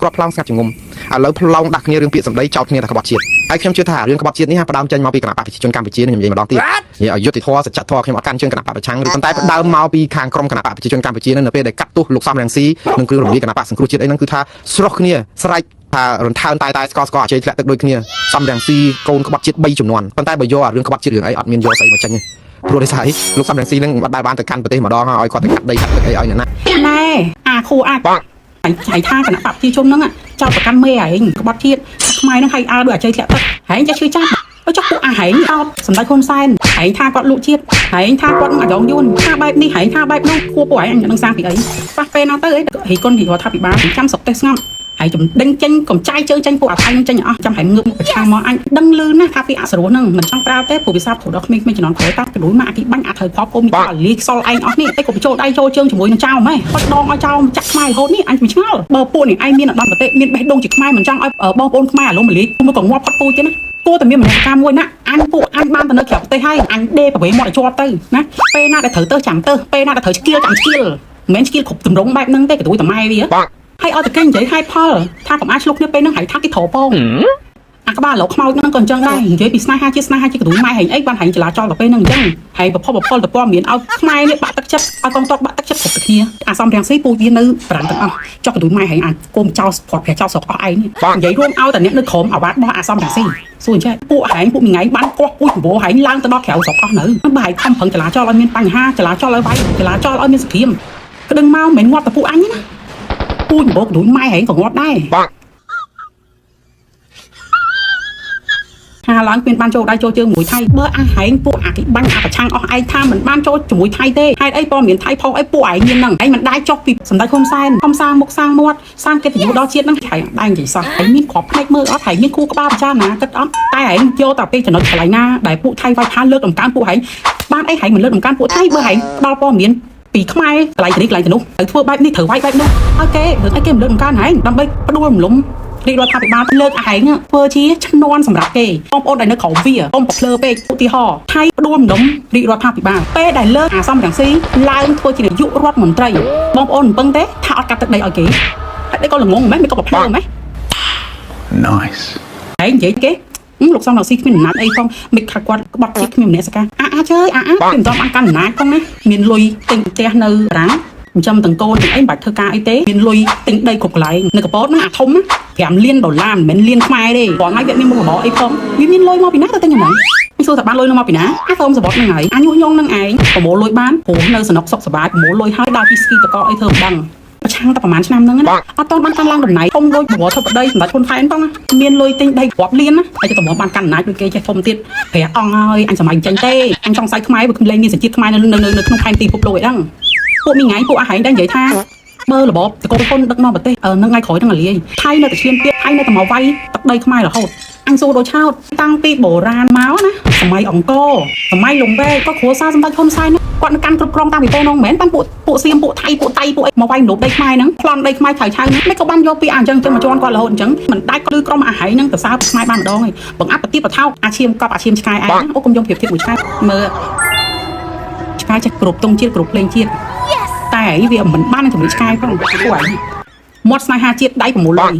ក្របផ្លោងស្ងាត់ជំងំឥឡូវផ្លោងដាក់គ្នារឿងពាក្យសម្ដីចោទគ្នាតែក្បត់ជាតិហើយខ្ញុំជឿថារឿងក្បត់ជាតិនេះផ្ដើមចេញមកពីគណៈបកប្រជាជនកម្ពុជាខ្ញុំនិយាយម្ដងទៀតនិយាយឲ្យយុត្តិធម៌សច្ចធម៌ខ្ញុំអត់កាន់ជើងគណៈបកប្រឆាំងឬប៉ុន្តែផ្ដើមមកពីខាងក្រុមគណៈបកប្រជាជនកម្ពុជានៅពេលដែលកាត់ទោសលោកសំរងស៊ីនិងគ្រឿងរំលាយគណៈបកសង្គ្រោះជាតិអីហ្នឹងគឺថាស្រស់គ្នាស្រែកថារន្ធើនតែស្កអជ័យធ្លាក់ទឹកដូចគ្នាសំរងស៊ីកូនក្បត់ជាតិ3ចំនួនប៉ុន្តែបើយកអារឿងក្បត់ជាតិរឿងអីអត់មានយកស្អីមកចេញទេព្រោះដោយសារលោកសំរងស៊ីនឹងអត់ដែលបានទៅកាន់ប្រទេសម្ដងឲ្យគាត់ទៅកាត់ដីកាត់ទឹកអីឲ្យអ្នកណាណែអាខូអាចហើយថាគណៈបព្វជិជនហ្នឹងចោតប្រកាន់មេឯងក្បត់ជាតិខ្មែរហ្នឹងឲ្យអើដូចអជ័យធ្លាក់ទឹកហែងចេះឈឺចាប់ទៅចុះពួកអាហែងអត់សម្ដេចហ៊ុនសែនហែងថាគាត់លក់ជាតិហែងថាគាត់នឹងអាយ៉ងយួនថាបែបនេះហែងថាបែបនោះពួកហែងនឹងសាងពីអីប៉ះពេលណាទៅអីគុណរដ្ឋាភិបាលចាំសុកទេស្ងប់ហើយជំដេញចេញកំចាយជើងចេញពួកអាថៃនឹងចេញអស់ចាំហែងងើបប្រឆាំងមកអញដឹងលឺណាស់ថាពីអសរោះហ្នឹងមិនចង់ប្រើទេពួកវិសាប្រូដល់ក្មេងៗជំនាន់ក្រោយតាក្រួយមកអាគីបាញ់អាត្រូវខប់ពុំមានលីខ្សលឯងអស់នេះតែក៏បញ្ចូលដៃចូលជើងជាមួយនឹងចៅហ្មងគាត់ដងឲ្យចៅចាក់ខ្មែររហូតនេះអញមិនឆ្ងល់បើពួកនេះឯងមានអន្តរជាតិមានបេះដូងជាខ្មែរមិនចង់ឲ្យបងប្អូនខ្មែរអាឡូមលីមកក៏ងាប់ផុតពូជទេណាគួរតែមានមនសិការមួយណាអញពួកអញបានទៅនៅក្រៅប្រទេសហើយអញដេប្រវេមកឲ្យជាប់ទៅណាពេលណាដែលត្រូវទៅចាំទៅពេលណាដែលត្រូវស្គីលចាំស្គីលមិនមែនស្គីលគ្រប់ទម្រង់បែបហ្នឹងទេក៏ទួយតែម៉ែវាហើយអត់តែគេនិយាយហេតុផលថាកុំអាចឆ្លុះគ្នាពេលហ្នឹងហើយថាគេត្រពងអាក្បាលលោកខ្មោចហ្នឹងក៏អញ្ចឹងដែរនិយាយពីស្នេហាជាកទួយម៉ែហែងអីបានហែងចលាចលទៅពេលហ្នឹងអញ្ចឹងហើយប្រភពទៅព័ត៌មានឲ្យខ្មែរនេះបាក់ទឹកចិត្តឲ្យកងទ័ពបាក់ទឹកចិត្តគ្រប់ទៅគ្នាអាសំរាំងស៊ីពូវានៅប្រាំទាំងអស់ចុះកទួយម៉ែហែងអាចគុំចោលផាត់ប្រាចោលស្រុកអស់ឯងនិយាយរួមឲ្យតែអ្នកនៅក្រមអាវ៉ាត់របស់អាសំរាំងស៊ីសួរអញ្ចឹងពួកហែងពួកមួយថ្ងៃបានកោះពូជប្រហែងឡើងទៅដល់ក្រៅស្រុកអស់នៅបើហែងខំប្រឹងចលាចលឲ្យមានបញ្ហាចលាចលឲ្យវាយចលាចលឲ្យមានសង្គ្រាមក្តឹងមកមិនងាប់តែពួកអញណាពូជបោកដូចម៉ែហែងក៏ងាប់ដែរថាឡើងមានបានចូលដៃចូលជើងមួយថៃបើអាហែងពួកអាគីបាញ់អាប្រឆាំងអស់ឯងថាមិនបានចូលជាមួយថៃទេហេតុអីព័ត៌មានថៃផុសអីពួកឯងមានហ្នឹងឯងមិនដែរចុះពីសម្ដេចហ៊ុនសែនខំសាងមុខសាងមាត់សាងកិត្តិយសដល់ជាតិហ្នឹងហែងដែរនិយាយសោះឯងមានក្របភ្នែកមើលអត់ហែងមានគូក្បាលពិចារណាគិតអត់តែឯងយកតែពេលចំណុចកន្លែងណាដែលពួកថៃវាយថាលើកដំកើងពួកឯងបានអីហែងមិនលើកដំកើងពួកថៃបើហែងដល់ព័ត៌មានពីខ្មែរកន្លែងទៅនេះកន្លែងទៅនោះត្រូវធ្វើបែបនេះត្រូវវាយបែបនោះឲ្យគេរឿងអីគេមិនលើកដំកើងហែងដើម្បីផ្ដួលរំលំរាជរដ្ឋាភិបាលលើកអាហែងធ្វើជាឈ្នន់សម្រាប់គេបងប្អូនដែលនៅក្រៅវាកុំប្រភ្លើពេកឧទាហរណ៍ថៃផ្ដួលរំលំរាជរដ្ឋាភិបាលពេលដែលលើកអាសំរងស៊ីឡើងធ្វើជានាយករដ្ឋមន្ត្រីបងប្អូនមិនពឹងទេថាអត់កាត់ទឹកដីឲ្យគេហើយគេក៏ល្ងងមិនក៏ប្រភ្លើមិន Nice ហើយនិយាយគេលោកសំរងស៊ីគ្មានអំណាចអីផងមិនថាគាត់ក្បត់ជាតិគ្មានមនសិការជើគេមិនទាន់បានកាន់អំណាចផងណាមានលុយទិញផ្ទះនៅបារាំងចិញ្ចឹមទាំងកូនទាំងអីមិនបាច់ធ្វើការអីទេមានលុយទិញដីគ្រប់កន្លែងនៅកប៉ោតហ្នឹងអាធំ$5 លានមិនមែនលានខ្មែរទេគាត់ហើយវាមានមុខរបរអីផងវាមានលុយមកពីណាទៅទិញហ្នឹងមិនសួរថាបានលុយមកពីណាអាធំសបត់ហ្នឹងហើយអាញុះញង់ហ្នឹងឯងប្រមូលលុយបានព្រោះនៅសំណុកសុខសប្បាយប្រមូលលុយហើយដល់ពីស្គីតកអីធ្វើមិនដឹងប្រឆាំងតែប្រហែលឆ្នាំហ្នឹងណាអត់តបានកាន់ឡើងតំណែងធំដូចបរិវត្តធិបតីសម្ដេចហ៊ុនសែនផងមានលុយទិញដីរាប់លានណាហើយទៅបានកាន់អំណាចដូចគេចេះធំទៀតព្រះអង្គហើយអញសម័យចេញទេអញចង់សាយខ្មែរបើខ្ញុំលេងមានសញ្ជាតិខ្មែរនៅក្នុងផែនទីពិភពលោកឯហ្នឹងពួកមីងៃពួកអាហែងដែរនិយាយថាបើរបបតកូនហ៊ុនដឹកនាំប្រទេសនឹងថ្ងៃក្រោយហ្នឹងអាលាយថៃនៅតែឈានទៀតថៃនៅតែមកវាយទឹកដីខ្មែររហូតអញសួរដូចឆោតតាំងពីបុរាណមកណាសម័យអង្គរសម័យលំវែកក៏គ្រួសារសម្ដេចហ៊ុនសែនគាត់នឹងកាន់គ្រប់គ្រងតាមពីពេលនោះមិនមែនបានពួកសៀមពួកថៃពួកតៃពួកអីមកវាយមនុស្សដីខ្មែរហ្នឹងប្លន់ដីខ្មែរឆៅហ្នឹងមិនក៏បានយកពីអញ្ចឹងមកជន់គាត់រហូតអញ្ចឹងមិនដាច់ក៏គឺក្រុមអាហែងហ្នឹងទៅសើខ្មែរបានម្ដងហើយបង្អាប់ប្រទីបថោកអាឈាមកប់អាឈាមឆ្កែឯងអូកុំយកប្រៀបធៀបមួយឆ្កែមើលឆ្កែចេះគ្រប់ទងជាតិគ្រប់ភ្លេងជាតិតែឯងវាមិនបានជំនឿឆ្កែផងពួកឯងមាត់ស្នេហាជាតិដៃប្រមូលលុយ